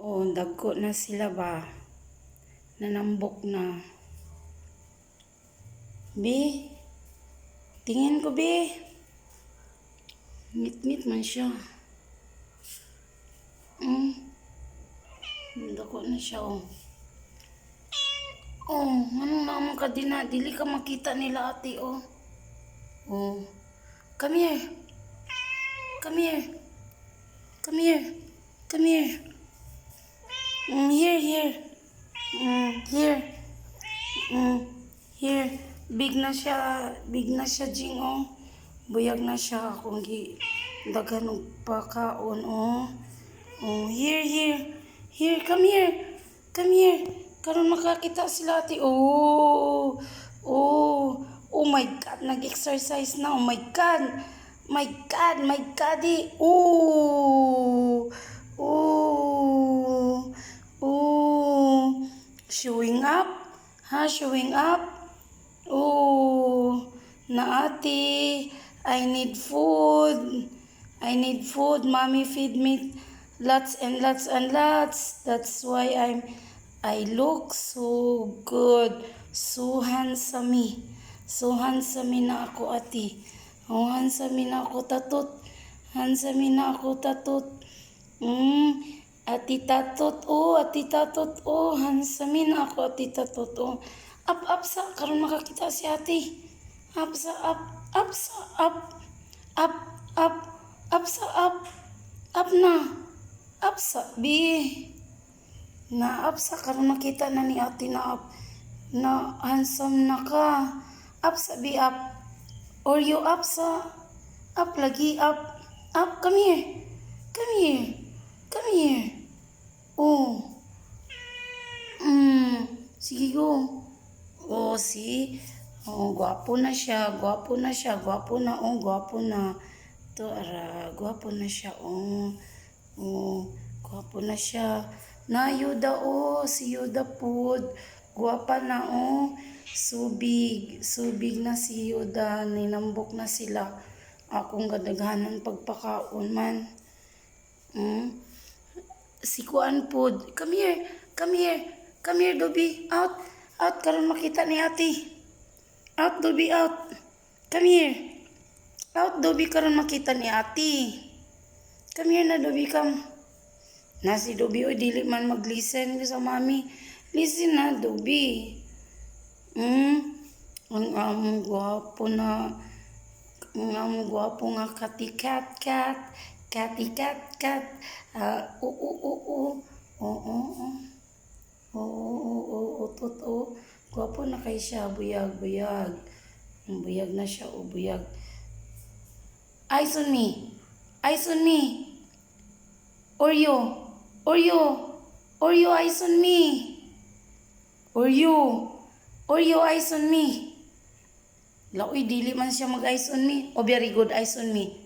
Oh, dagko na sila ba? Nanambok na. Be, tingin ko, be. Ngit-ngit man siya. Dako na siya, oh. Oh, anong naman ka din na? Dili ka makita nila, ate, oh. Oh. Come here. Come here. Come here. Come here. Here, here. Here. Here. Big na siya, Jing, oh. Buyag na siya akong daghan og pakaon, oh. Oh, here, here. Here, come here. Come here. Karon makakita sila, ate. Oh. Oh. Oh my God, nag-exercise na. Oh my God. My God, my God. Oh. Oh. Oh. Showing up? Ha? Showing up? Oh. Na ate, I need food. I need food. Mommy feed me lots and lots and lots. That's why I look so good. So handsome. So handsome na ako, ate. Oh, handsome na ako, tatot. Handsome na ako, tatot. Ati tatot, oh, ati tatot, oh. Handsome na ako, ati tatot, oh. Up sa, karon makakita si ate. Up sa, up. Up sa, up. Up, up. Up sa, up. Up na. Up sa, bi. Na up sa, karon makita na ni ate na up. Na handsome na ka. Up sa, bi, up. Or you up sa. Up lagi, up. Up, come here. Come here. Come here. Oh. Sige, go. Oh, see? Oh, gwapo na siya. Gwapo na siya. Gwapo na, oh. Gwapo na. To, ara. Gwapo na siya, oh. Oh. Gwapo na siya. Na, Yuda, oh. Si Yuda pod. Gwapa na, oh. Subig. Subig na si Yuda. Ninambok na sila. Akong gadaghanan pagpakaon man. Si Kuan pod. Come here. Come here. Come here, Dobby. Out. Out. Karon makita ni ate. Out, Dobby. Out. Come here. Out, Dobby. Karon makita ni ate. Come here na, Dobby. Come. Na si Dobby. Oy, dili man mag-listen sa mami. Listen na, Dobby. Ang among gwapo na. Ang among gwapo nga kati-kat. Kati-kat. Totoo. Gwapo na kay siya. Buyag. Buyag na siya, oh, buyag. Eyes on me. Eyes on me. Oreo, eyes on me. Oreo, eyes on me. Laoy, dili man siya mag-eyes on me. Oh, very good, eyes on me.